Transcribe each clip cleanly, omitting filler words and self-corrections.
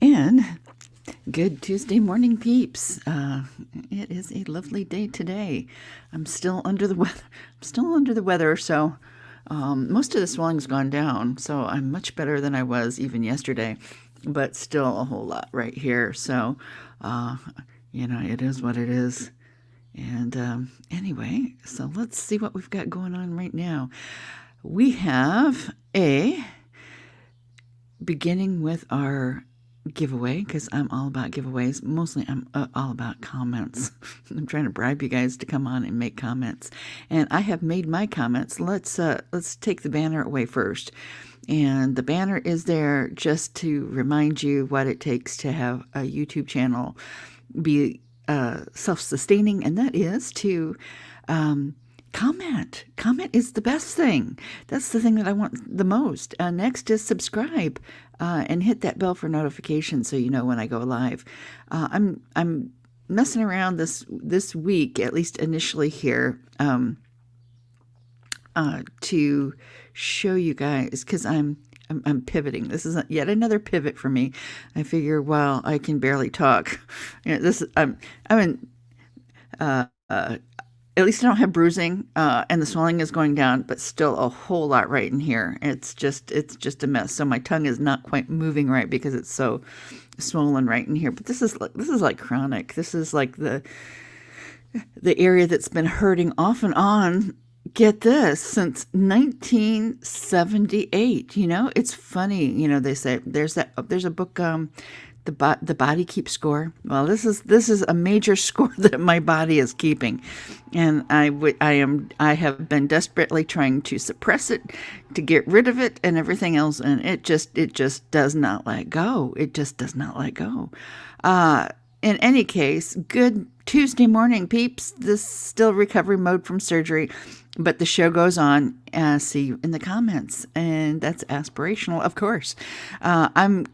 And good Tuesday morning, peeps. It is a lovely day today. I'm still under the weather. So most of the swelling's gone down. So I'm much better than I was even yesterday, but still a whole lot right here. So, it is what it is. And anyway, so let's see what we've got going on right now. We have beginning with our giveaway, because I'm all about giveaways. Mostly I'm all about comments. I'm trying to bribe you guys to come on and make comments. And I have made my comments. Let's take the banner away first. And the banner is there just to remind you what it takes to have a YouTube channel be self-sustaining, and that is to comment. Comment is the best thing. That's the thing that I want the most. Next is subscribe and hit that bell for notifications so you know when I go live. I'm messing around this week, at least initially here, to show you guys, because I'm pivoting. This is yet another pivot for me. I figure, well, I can barely talk. At least I don't have bruising, and the swelling is going down, but still a whole lot right in here. It's just a mess. So my tongue is not quite moving right because it's so swollen right in here. But this is like chronic. This is like the area that's been hurting off and on. Get this, since 1978. It's funny. They say there's a book, the body keeps score. Well, this is a major score that my body is keeping, and I have been desperately trying to suppress it, to get rid of it and everything else, and it just does not let go. It just does not let go. In any case, good Tuesday morning, peeps. This is still recovery mode from surgery, but the show goes on. See you in the comments, and that's aspirational, of course. I'm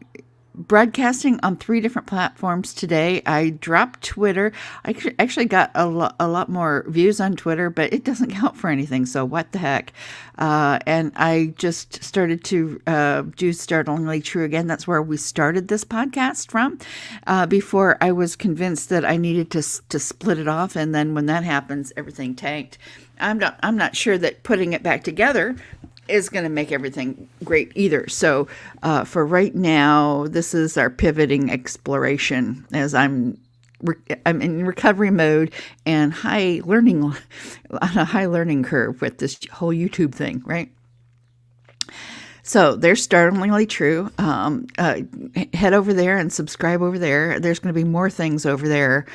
broadcasting on 3 different platforms today. I dropped Twitter. I actually got a lot more views on Twitter, but it doesn't count for anything, so what the heck. And I just started to do Startlingly True again. That's where we started this podcast from, before I was convinced that I needed to split it off, and then when that happens, everything tanked. I'm not sure that putting it back together is going to make everything great either. So for right now, this is our pivoting exploration, as I'm in recovery mode and on a high learning curve with this whole YouTube thing, right? So there's Startlingly True. Head over there and subscribe over there. There's going to be more things over there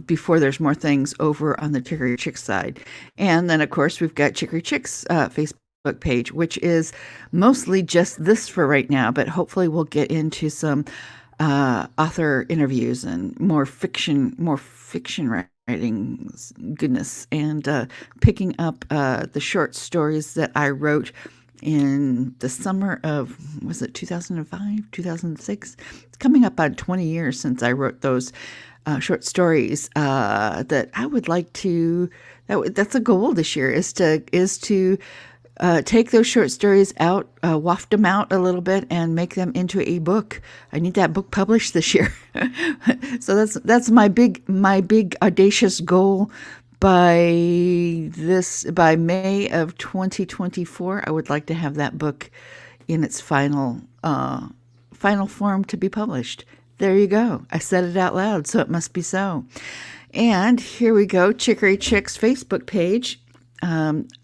before there's more things over on the Chicory Chix side. And then, of course, we've got Chicory Chix Facebook page, which is mostly just this for right now, but hopefully we'll get into some author interviews and more fiction writing goodness, and picking up the short stories that I wrote in the summer of, was it 2005, 2006? It's coming up on 20 years since I wrote those short stories that I would like to, that's a goal this year, is to take those short stories out, waft them out a little bit, and make them into a book. I need that book published this year. So that's my big audacious goal. By May of 2024, I would like to have that book in its final form to be published. There you go. I said it out loud, so it must be so. And here we go, Chicory Chix Facebook page,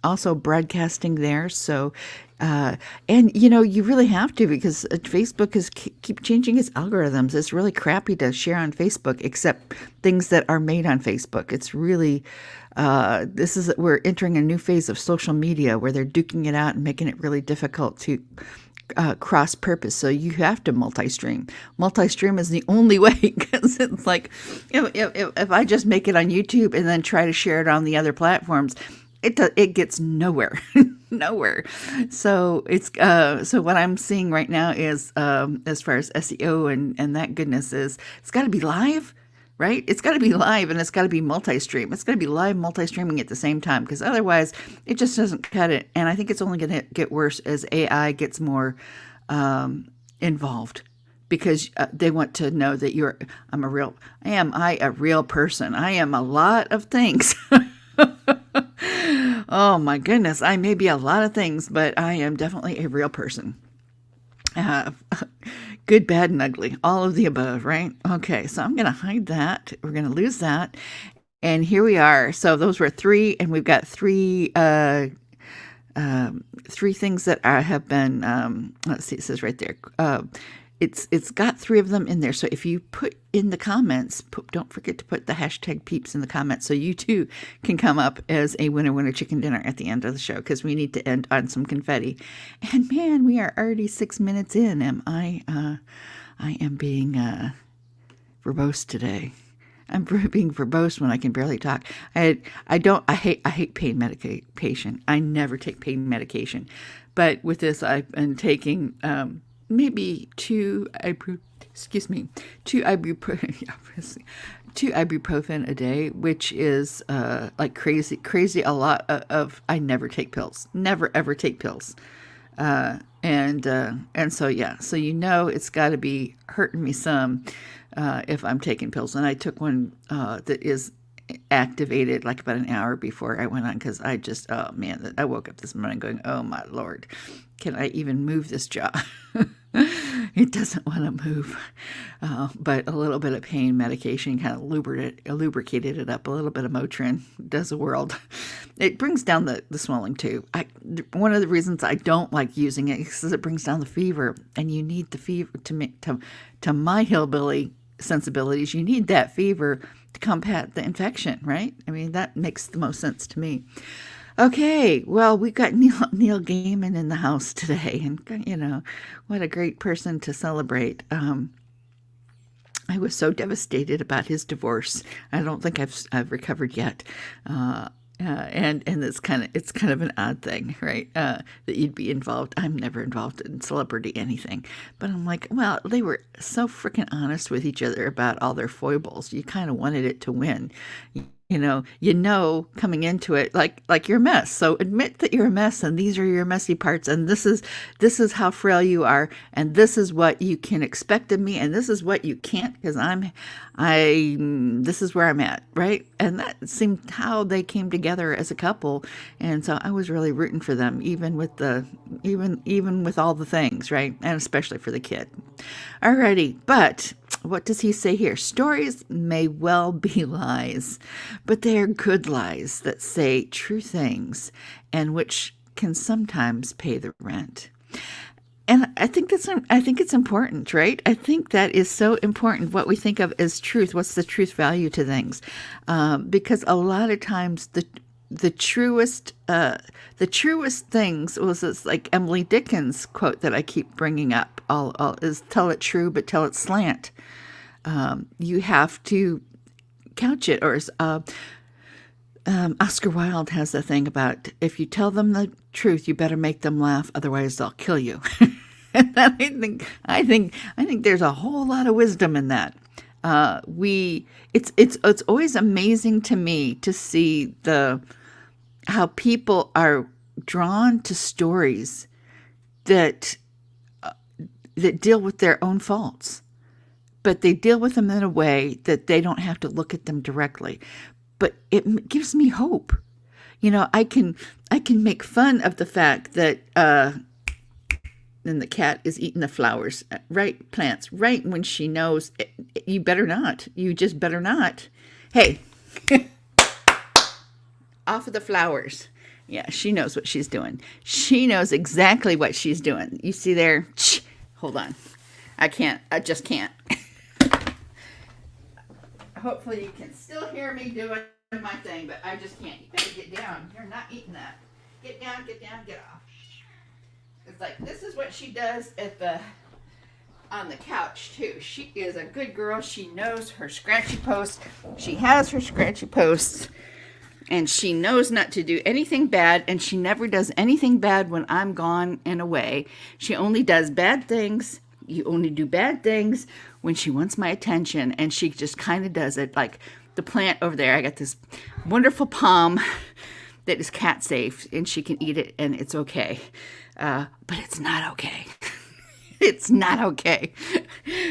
also broadcasting there. So, and you really have to, because Facebook is keep changing its algorithms. It's really crappy to share on Facebook, except things that are made on Facebook. It's really, we're entering a new phase of social media where they're duking it out and making it really difficult to cross purpose. So you have to multi-stream. Multi-stream is the only way, because it's like, if I just make it on YouTube and then try to share it on the other platforms, it gets nowhere. Nowhere. So it's so what I'm seeing right now is, as far as SEO and that goodness is, it's got to be live, right? It's got to be live, and it's got to be multi-stream. It's got to be live multi-streaming at the same time, because otherwise it just doesn't cut it. And I think it's only going to get worse as AI gets more involved, because they want to know that I a real person? I am a lot of things. Oh my goodness, I may be a lot of things, but I am definitely a real person. Uh, Good, bad, and ugly, all of the above, right? Okay, so I'm going to hide that. We're going to lose that. And here we are. So those were three, and we've got three things that I have been. Let's see, it says right there. It's got three of them in there. So if you put in the comments, don't forget to put the hashtag peeps in the comments, so you too can come up as a winner chicken dinner at the end of the show, because we need to end on some confetti. And man, we are already 6 minutes in. I am being verbose today. I'm being verbose when I can barely talk. I hate pain medication. I never take pain medication, but with this, I've been taking maybe two ibuprofen a day, which is like crazy a lot of. I never take pills. Never ever take pills. And so yeah, so it's got to be hurting me some if I'm taking pills. And I took one that is activated like about an hour before I went on, because oh man, I woke up this morning going, oh my Lord, can I even move this jaw? It doesn't want to move. But a little bit of pain medication kind of lubricated it up. A little bit of Motrin does a world. It brings down the swelling too. One of the reasons I don't like using it is because it brings down the fever, and you need the fever to my hillbilly sensibilities. You need that fever to combat the infection, right? I mean, that makes the most sense to me. Okay, well, we got Neil Gaiman in the house today, and what a great person to celebrate. I was so devastated about his divorce. I don't think I've recovered yet. And it's kind of an odd thing, right? That you'd be involved. I'm never involved in celebrity anything, but I'm like, well, they were so freaking honest with each other about all their foibles. You kind of wanted it to win. Coming into it, like you're a mess. So admit that you're a mess, and these are your messy parts, and this is how frail you are, and this is what you can expect of me, and this is what you can't, because this is where I'm at, right? And that seemed how they came together as a couple, and so I was really rooting for them, even with all the things, right? And especially for the kid. Alrighty, but what does he say here? Stories may well be lies, but they are good lies that say true things and which can sometimes pay the rent. And I think it's important, right? I think that is so important, what we think of as truth. What's the truth value to things? Because a lot of times the truest things was this, like Emily Dickin's quote that I keep bringing up. Is tell it true, but tell it slant. You have to couch it, or Oscar Wilde has a thing about, if you tell them the truth, you better make them laugh, otherwise they'll kill you. And I think there's a whole lot of wisdom in that. It's always amazing to me to see how people are drawn to stories that deal with their own faults, but they deal with them in a way that they don't have to look at them directly. But it gives me hope. I can make fun of the fact that then the cat is eating the flowers, plants, right when she knows you better not. You just better not. Hey, off of the flowers. Yeah, she knows what she's doing. She knows exactly what she's doing. You see there? Hold on. I just can't. Hopefully you can still hear me doing my thing, but I just can't. You better get down. You're not eating that. Get down, get off. It's like, this is what she does on the couch too. She is a good girl. She knows her scratchy posts. She has her scratchy posts, and she knows not to do anything bad, and she never does anything bad when I'm gone and away. She only does bad things. You only do bad things when she wants my attention, and she just kind of does it. Like the plant over there, I got this wonderful palm that is cat safe, and she can eat it, and it's okay. But it's not okay. It's not okay,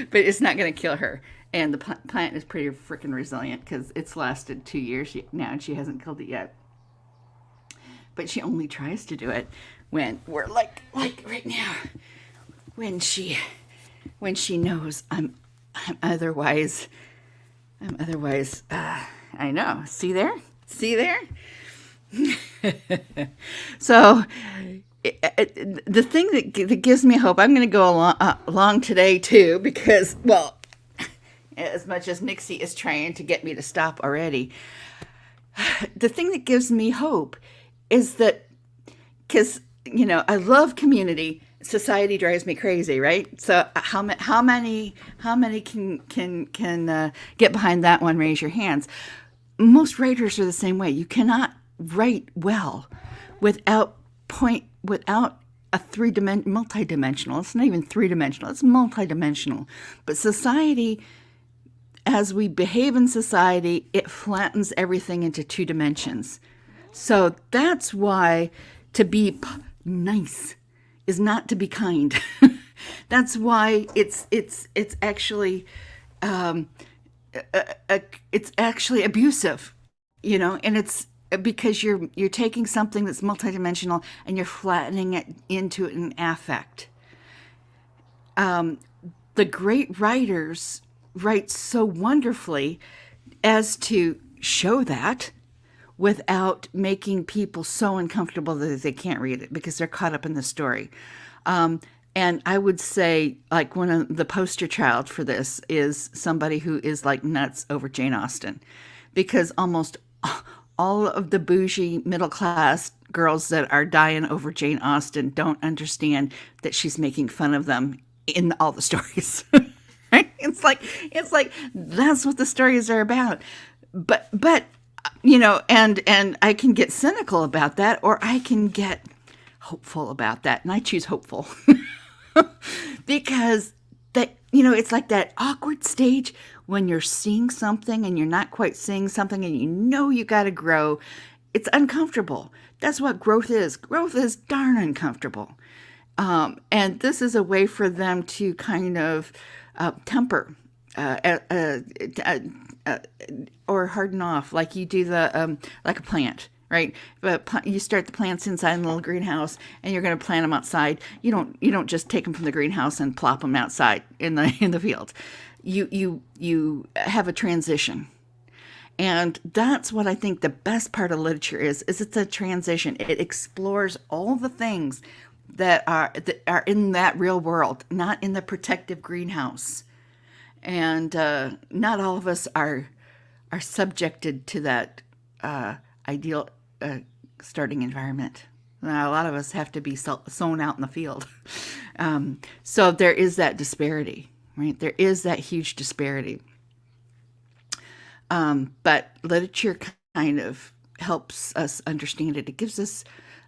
but it's not going to kill her. And the plant is pretty freaking resilient because it's lasted 2 years now and she hasn't killed it yet. But she only tries to do it when we're like right now, when she knows I'm otherwise I know. See there? See there? So the thing that gives me hope, I'm going to go along today too, because, well, as much as Nixie is trying to get me to stop already, the thing that gives me hope is that, because, I love community. Society drives me crazy, right? So how many can get behind that one? Raise your hands. Most writers are the same way. You cannot write well without a multidimensional. It's not even three-dimensional. It's multidimensional. But society, as we behave in society, it flattens everything into 2 dimensions. So that's why to be nice is not to be kind. That's why it's actually it's actually abusive, and it's because you're taking something that's multidimensional and you're flattening it into an affect. The great writers write so wonderfully as to show that without making people so uncomfortable that they can't read it because they're caught up in the story. And I would say, like, one of the poster child for this is somebody who is like nuts over Jane Austen, because almost all of the bougie middle class girls that are dying over Jane Austen don't understand that she's making fun of them in all the stories. Right? It's like that's what the stories are about. But and I can get cynical about that, or I can get hopeful about that, and I choose hopeful. Because that, it's like that awkward stage when you're seeing something and you're not quite seeing something and you got to grow. It's uncomfortable. That's what growth is. Growth is darn uncomfortable. And this is a way for them to kind of temper or harden off, like you do like a plant. Right, but you start the plants inside in a little greenhouse, and you're going to plant them outside. You don't just take them from the greenhouse and plop them outside in the field. You have a transition, and that's what I think the best part of literature is it's a transition. It explores all the things that are in that real world, not in the protective greenhouse, and not all of us are subjected to that ideal starting environment. Now, a lot of us have to be sown out in the field. So there is that disparity, right? There is that huge disparity. But literature kind of helps us understand it. It gives us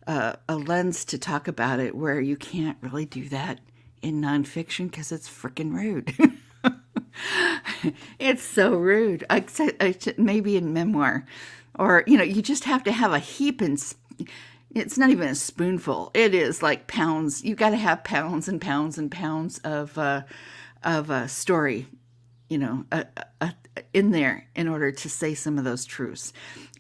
a lens to talk about it where you can't really do that in nonfiction because it's freaking rude. It's so rude. Maybe in memoir. Or, you just have to have a heap and it's not even a spoonful. It is like pounds. You got to have pounds and pounds and pounds of a story, in there in order to say some of those truths.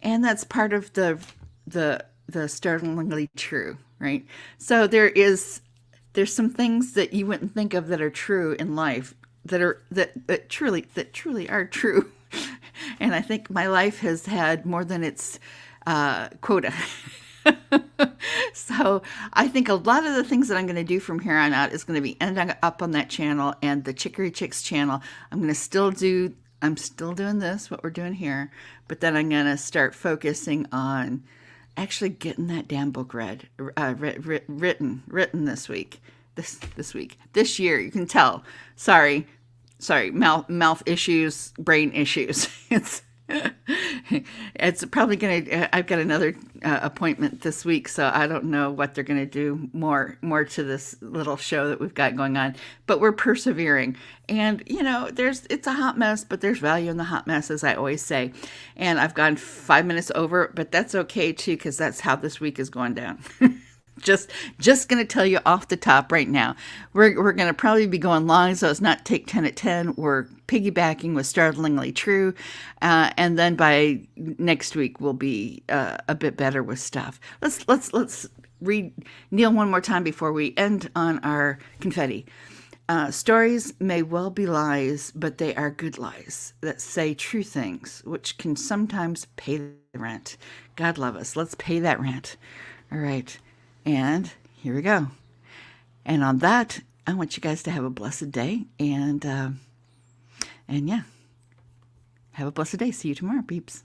And that's part of the startlingly true, right? So there's some things that you wouldn't think of that are true in life that truly are true. And I think my life has had more than its quota. So I think a lot of the things that I'm going to do from here on out is going to be ending up on that channel and the Chicory Chix channel. I'm still doing this, what we're doing here, but then I'm going to start focusing on actually getting that damn book written this week, this year. You can tell. Sorry, mouth issues, brain issues. It's probably I've got another appointment this week, so I don't know what they're gonna do more to this little show that we've got going on, but we're persevering. And it's a hot mess, but there's value in the hot mess, as I always say. And I've gone 5 minutes over, but that's okay too, because that's how this week is going down. just going to tell you off the top right now. We're going to probably be going long, so it's not take 10 at 10. We're piggybacking with Startlingly True. And then by next week, we'll be a bit better with stuff. Let's read Neil one more time before we end on our confetti. Stories may well be lies, but they are good lies that say true things, which can sometimes pay the rent. God love us. Let's pay that rent. All right. And here we go. And on that, I want you guys to have a blessed day. And yeah, have a blessed day. See you tomorrow, peeps.